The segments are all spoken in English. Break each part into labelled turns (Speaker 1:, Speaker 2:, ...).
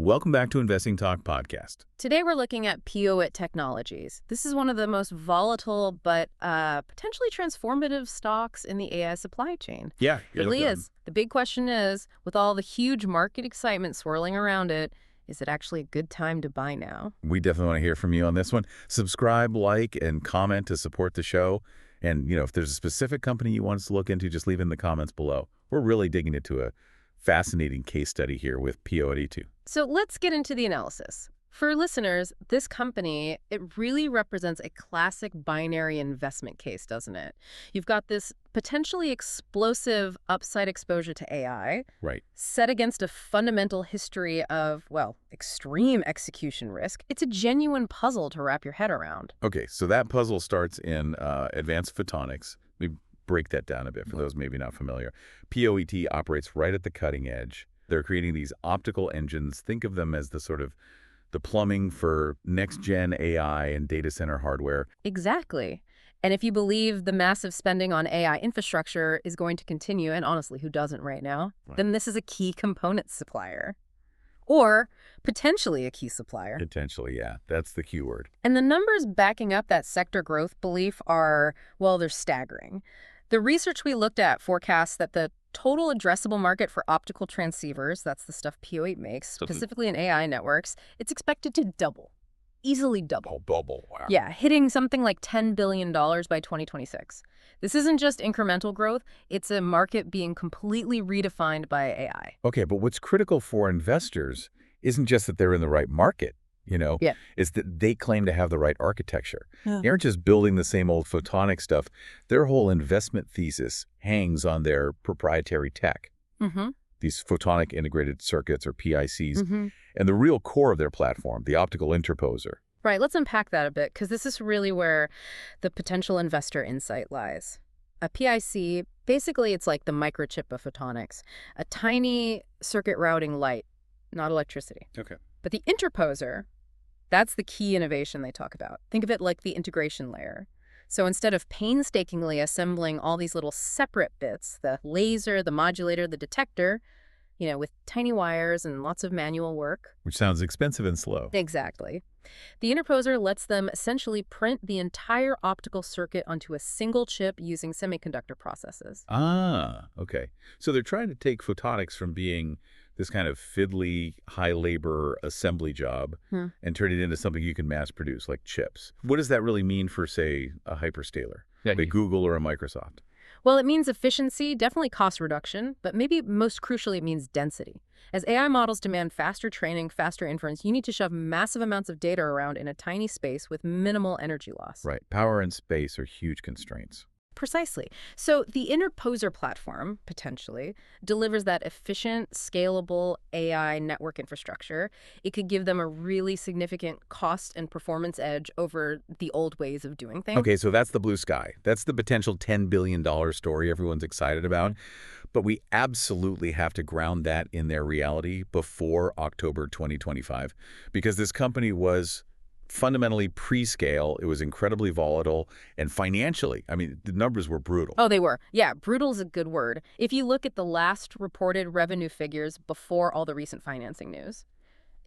Speaker 1: Welcome back to Investing Talk Podcast.
Speaker 2: Today we're looking at poised technologies. This is one of the most volatile but potentially transformative stocks in the AI supply chain.
Speaker 1: Yeah,
Speaker 2: It really is. The big question is, with all the huge market excitement swirling around it, is it actually a good time to buy now?
Speaker 1: We definitely want to hear from you on this one. Subscribe, like, and comment to support the show. And, if there's a specific company you want us to look into, just leave it in the comments below. We're really digging into a fascinating case study here with PO82.
Speaker 2: So let's get into the analysis. For listeners, this company, it really represents a classic binary investment case, doesn't it? You've got this potentially explosive upside exposure to AI,
Speaker 1: Right.
Speaker 2: set against a fundamental history of, well, extreme execution risk. It's a genuine puzzle to wrap your head around.
Speaker 1: Okay, so that puzzle starts in advanced photonics. We break that down a bit for those maybe not familiar. POET operates right at the cutting edge. They're creating these optical engines. Think of them as the plumbing for next-gen AI and data center hardware.
Speaker 2: Exactly. And if you believe the massive spending on AI infrastructure is going to continue, and honestly, who doesn't right now, then this is a key component supplier. Or potentially a key supplier.
Speaker 1: Potentially, yeah. That's the key word.
Speaker 2: And the numbers backing up that sector growth belief are, well, they're staggering. The research we looked at forecasts that the total addressable market for optical transceivers, that's the stuff PO8 makes, specifically in AI networks, it's expected to double. Easily double.
Speaker 1: Oh, double. Wow.
Speaker 2: Yeah, hitting something like $10 billion by 2026. This isn't just incremental growth, it's a market being completely redefined by AI.
Speaker 1: Okay, but what's critical for investors isn't just that they're in the right market, is that they claim to have the right architecture. They aren't just building the same old photonic stuff. Their whole investment thesis hangs on their proprietary tech. These photonic integrated circuits, or PICs, and the real core of their platform, the optical interposer.
Speaker 2: Right, let's unpack that a bit, because this is really where the potential investor insight lies. A PIC, basically it's like the microchip of photonics, a tiny circuit routing light, not electricity.
Speaker 1: Okay.
Speaker 2: But the interposer, that's the key innovation they talk about. Think of it like the integration layer. So instead of painstakingly assembling all these little separate bits, the laser, the modulator, the detector, with tiny wires and lots of manual work.
Speaker 1: Which sounds expensive and slow.
Speaker 2: Exactly. The interposer lets them essentially print the entire optical circuit onto a single chip using semiconductor processes.
Speaker 1: Ah, okay. So they're trying to take photonics from being this kind of fiddly, high-labor assembly job and turn it into something you can mass produce, like chips. What does that really mean for, say, a hyperscaler, like Google or a Microsoft?
Speaker 2: Well, it means efficiency, definitely cost reduction, but maybe most crucially it means density. As AI models demand faster training, faster inference, you need to shove massive amounts of data around in a tiny space with minimal energy loss.
Speaker 1: Right. Power and space are huge constraints.
Speaker 2: Precisely. So the interposer platform, potentially, delivers that efficient, scalable AI network infrastructure. It could give them a really significant cost and performance edge over the old ways of doing things.
Speaker 1: Okay, so that's the blue sky. That's the potential $10 billion story everyone's excited about. But we absolutely have to ground that in their reality before October 2025, because this company was fundamentally pre-scale. It was incredibly volatile, and financially, the numbers were brutal.
Speaker 2: Oh, they were. Yeah, brutal is a good word. If you look at the last reported revenue figures before all the recent financing news,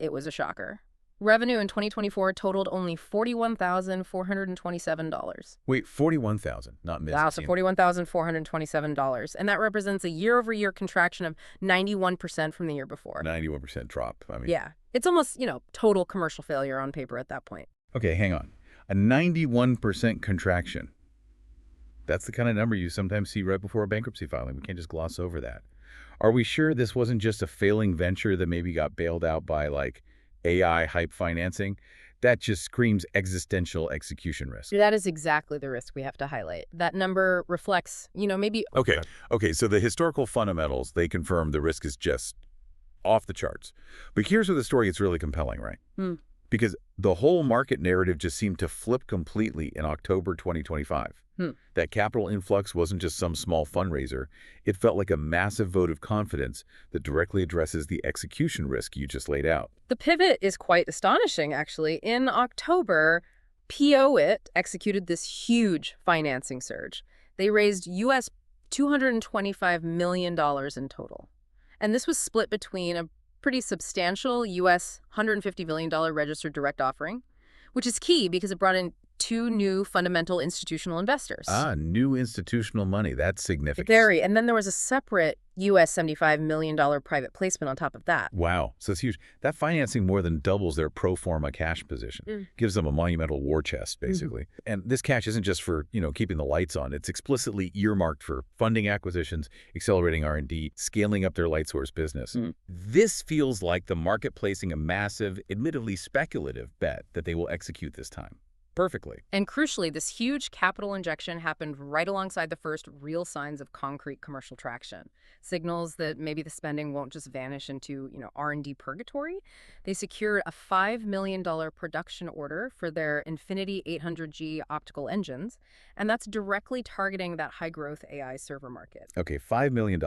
Speaker 2: it was a shocker. Revenue in 2024 totaled only $41,427.
Speaker 1: Wait, $41,000, not missed.
Speaker 2: Wow, so $41,427. And that represents a year-over-year contraction of 91% from the year before.
Speaker 1: 91% drop.
Speaker 2: Yeah. It's almost, total commercial failure on paper at that point.
Speaker 1: Okay, hang on. A 91% contraction. That's the kind of number you sometimes see right before a bankruptcy filing. We can't just gloss over that. Are we sure this wasn't just a failing venture that maybe got bailed out by, AI hype financing? That just screams existential execution risk.
Speaker 2: That is exactly the risk we have to highlight. That number reflects, maybe...
Speaker 1: Okay, so the historical fundamentals, they confirm the risk is just off the charts. But here's where the story gets really compelling, right? Because the whole market narrative just seemed to flip completely in October 2025. That capital influx wasn't just some small fundraiser. It felt like a massive vote of confidence that directly addresses the execution risk you just laid out.
Speaker 2: The pivot is quite astonishing, actually. In October, POIT executed this huge financing surge. They raised US $225 million in total. And this was split between pretty substantial U.S. $150 billion registered direct offering, which is key because it brought in two new fundamental institutional investors.
Speaker 1: Ah, new institutional money. That's significant.
Speaker 2: Very. And then there was a separate U.S. $75 million private placement on top of that.
Speaker 1: Wow. So it's huge. That financing more than doubles their pro forma cash position. Gives them a monumental war chest, basically. And this cash isn't just for, keeping the lights on. It's explicitly earmarked for funding acquisitions, accelerating R&D, scaling up their light source business. This feels like the market placing a massive, admittedly speculative bet that they will execute this time. Perfectly.
Speaker 2: And crucially, this huge capital injection happened right alongside the first real signs of concrete commercial traction. Signals that maybe the spending won't just vanish into, R&D purgatory. They secured a $5 million production order for their Infinity 800G optical engines, and that's directly targeting that high-growth AI server market.
Speaker 1: Okay, $5 million.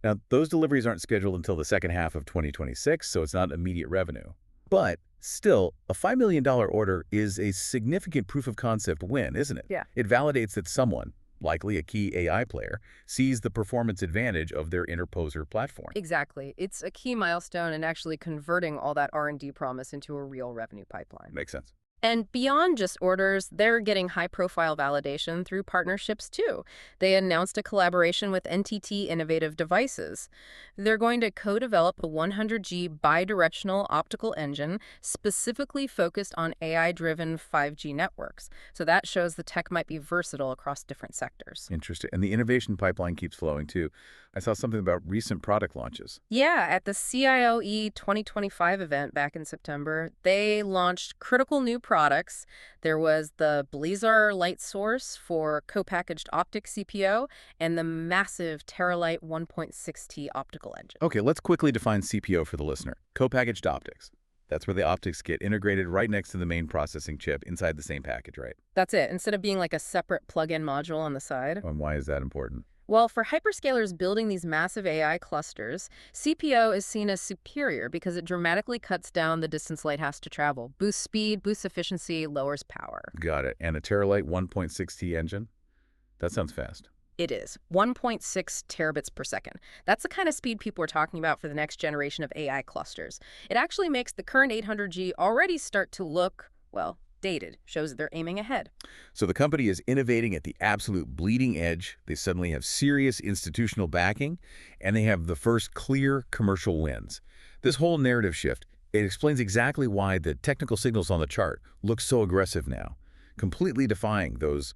Speaker 1: Now, those deliveries aren't scheduled until the second half of 2026, so it's not immediate revenue. But still, a $5 million order is a significant proof of concept win, isn't it?
Speaker 2: Yeah.
Speaker 1: It validates that someone, likely a key AI player, sees the performance advantage of their interposer platform.
Speaker 2: Exactly. It's a key milestone in actually converting all that R&D promise into a real revenue pipeline.
Speaker 1: Makes sense.
Speaker 2: And beyond just orders, they're getting high-profile validation through partnerships, too. They announced a collaboration with NTT Innovative Devices. They're going to co-develop a 100G bidirectional optical engine specifically focused on AI-driven 5G networks. So that shows the tech might be versatile across different sectors.
Speaker 1: Interesting. And the innovation pipeline keeps flowing, too. I saw something about recent product launches.
Speaker 2: Yeah, at the CIOE 2025 event back in September, they launched critical new products. There was the Blazar light source for co-packaged optics CPO and the massive Teralight 1.6T optical engine.
Speaker 1: Okay, let's quickly define CPO for the listener. Co-packaged optics. That's where the optics get integrated right next to the main processing chip inside the same package, right?
Speaker 2: That's it, instead of being like a separate plug-in module on the side.
Speaker 1: And why is that important?
Speaker 2: Well, for hyperscalers building these massive AI clusters, CPO is seen as superior because it dramatically cuts down the distance light has to travel, boosts speed, boosts efficiency, lowers power.
Speaker 1: Got it. And a Teralight 1.6T engine? That sounds fast.
Speaker 2: It is 1.6 terabits per second. That's the kind of speed people are talking about for the next generation of AI clusters. It actually makes the current 800G already start to look, well, dated. Shows that they're aiming ahead.
Speaker 1: So the company is innovating at the absolute bleeding edge. They suddenly have serious institutional backing, and they have the first clear commercial wins. This whole narrative shift, it explains exactly why the technical signals on the chart look so aggressive now, completely defying those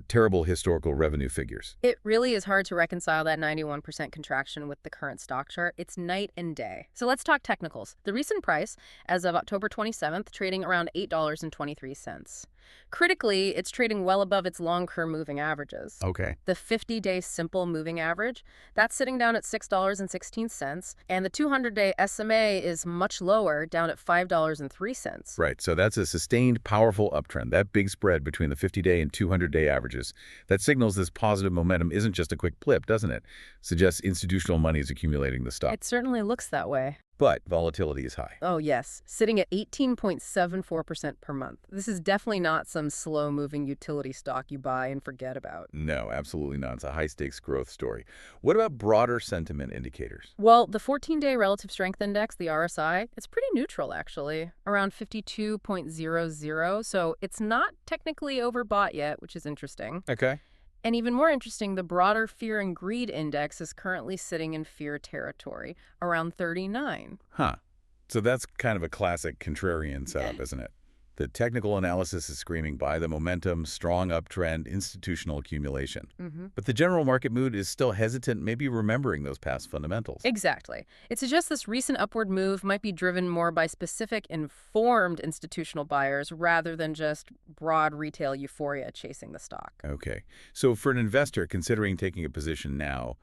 Speaker 1: terrible historical revenue figures.
Speaker 2: It really is hard to reconcile that 91% contraction with the current stock chart. It's night and day. So let's talk technicals. The recent price, as of October 27th, trading around $8.23. Critically, it's trading well above its long-term moving averages.
Speaker 1: Okay.
Speaker 2: The 50-day simple moving average, that's sitting down at $6.16, and the 200-day SMA is much lower, down at $5.03.
Speaker 1: Right, so that's a sustained, powerful uptrend. That big spread between the 50-day and 200-day averages, that signals this positive momentum isn't just a quick blip, doesn't it? Suggests institutional money is accumulating the stock.
Speaker 2: It certainly looks that way.
Speaker 1: But volatility is high.
Speaker 2: Oh, yes. Sitting at 18.74% per month. This is definitely not some slow-moving utility stock you buy and forget about.
Speaker 1: No, absolutely not. It's a high-stakes growth story. What about broader sentiment indicators?
Speaker 2: Well, the 14-day Relative Strength Index, the RSI, it's pretty neutral, actually, around 52.00, so it's not technically overbought yet, which is interesting.
Speaker 1: Okay.
Speaker 2: And even more interesting, the broader Fear and Greed Index is currently sitting in fear territory, around 39.
Speaker 1: Huh. So that's kind of a classic contrarian setup, isn't it? The technical analysis is screaming by the momentum, strong uptrend, institutional accumulation. But the general market mood is still hesitant, maybe remembering those past fundamentals.
Speaker 2: Exactly. It suggests this recent upward move might be driven more by specific informed institutional buyers rather than just broad retail euphoria chasing the stock.
Speaker 1: Okay. So for an investor considering taking a position now,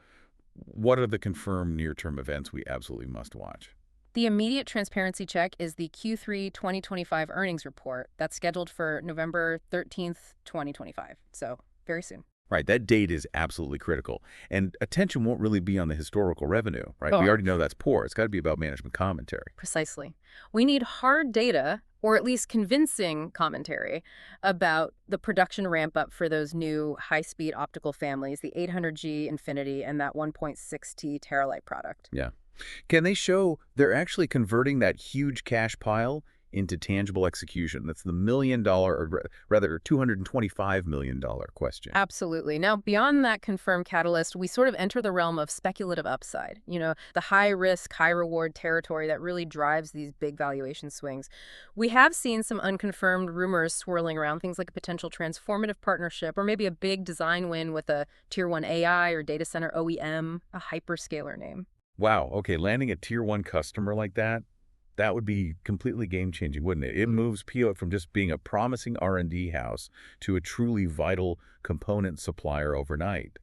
Speaker 1: what are the confirmed near-term events we absolutely must watch?
Speaker 2: The immediate transparency check is the Q3 2025 earnings report that's scheduled for November 13th, 2025. So very soon.
Speaker 1: Right, that date is absolutely critical. And attention won't really be on the historical revenue, right?
Speaker 2: Oh.
Speaker 1: We already know that's poor. It's got to be about management commentary.
Speaker 2: Precisely. We need hard data, or at least convincing commentary, about the production ramp up for those new high-speed optical families, the 800G Infinity and that 1.6T Teralight product.
Speaker 1: Yeah. Can they show they're actually converting that huge cash pile into tangible execution? That's the million-dollar, or rather $225 million question.
Speaker 2: Absolutely. Now, beyond that confirmed catalyst, we sort of enter the realm of speculative upside, the high risk, high reward territory that really drives these big valuation swings. We have seen some unconfirmed rumors swirling around, things like a potential transformative partnership or maybe a big design win with a tier 1 AI or data center OEM, a hyperscaler name.
Speaker 1: Wow, okay, landing a tier 1 customer like that would be completely game-changing, wouldn't it? It moves PO from just being a promising R&D house to a truly vital component supplier overnight.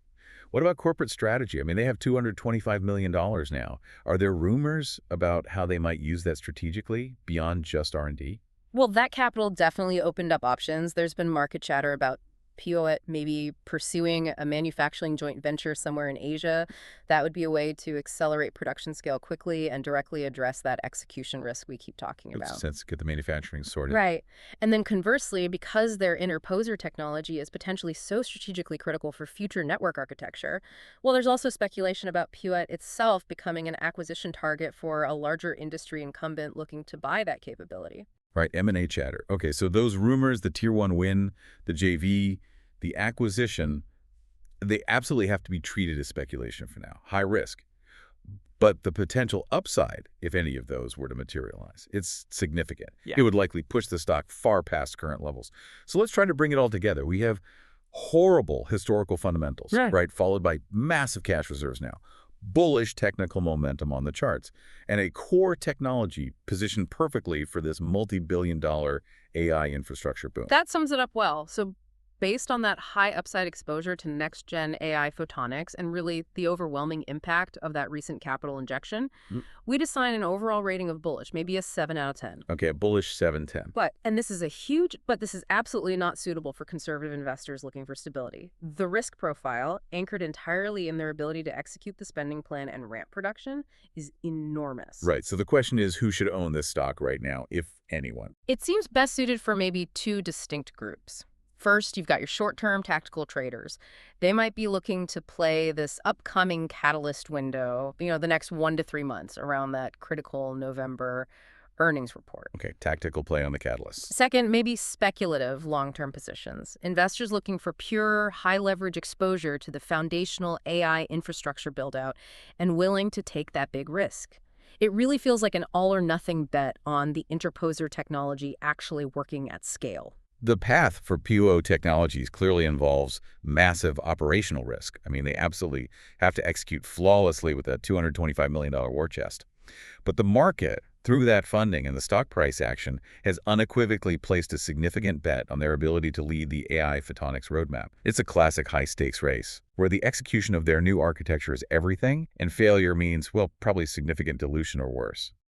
Speaker 1: What about corporate strategy? I mean, they have $225 million now. Are there rumors about how they might use that strategically beyond just R&D?
Speaker 2: Well, that capital definitely opened up options. There's been market chatter about Pioet maybe pursuing a manufacturing joint venture somewhere in Asia. That would be a way to accelerate production scale quickly and directly address that execution risk we keep talking
Speaker 1: Makes
Speaker 2: about.
Speaker 1: sense to get the manufacturing sorted.
Speaker 2: Right. And then conversely, because their interposer technology is potentially so strategically critical for future network architecture, well, there's also speculation about Pioet itself becoming an acquisition target for a larger industry incumbent looking to buy that capability.
Speaker 1: Right, M&A chatter. Okay, so those rumors, the tier 1 win, the JV, the acquisition, they absolutely have to be treated as speculation for now. High risk. But the potential upside, if any of those were to materialize, it's significant.
Speaker 2: Yeah.
Speaker 1: It would likely push the stock far past current levels. So let's try to bring it all together. We have horrible historical fundamentals, right, followed by massive cash reserves now, bullish technical momentum on the charts, and a core technology positioned perfectly for this multi-billion-dollar AI infrastructure boom.
Speaker 2: That sums it up well. So based on that high upside exposure to next-gen AI photonics and really the overwhelming impact of that recent capital injection, we'd assign an overall rating of bullish, maybe a 7 out of 10.
Speaker 1: Okay, a bullish 7-10.
Speaker 2: And this is absolutely not suitable for conservative investors looking for stability. The risk profile, anchored entirely in their ability to execute the spending plan and ramp production, is enormous.
Speaker 1: Right, so the question is, who should own this stock right now, if anyone?
Speaker 2: It seems best suited for maybe two distinct groups. First, you've got your short-term tactical traders. They might be looking to play this upcoming catalyst window, the next 1 to 3 months around that critical November earnings report.
Speaker 1: Okay, tactical play on the catalyst.
Speaker 2: Second, maybe speculative long-term positions. Investors looking for pure, high-leverage exposure to the foundational AI infrastructure build-out and willing to take that big risk. It really feels like an all-or-nothing bet on the interposer technology actually working at scale.
Speaker 1: The path for PUO technologies clearly involves massive operational risk. I mean, they absolutely have to execute flawlessly with a $225 million war chest. But the market, through that funding and the stock price action, has unequivocally placed a significant bet on their ability to lead the AI photonics roadmap. It's a classic high-stakes race, where the execution of their new architecture is everything, and failure means, well, probably significant dilution or worse.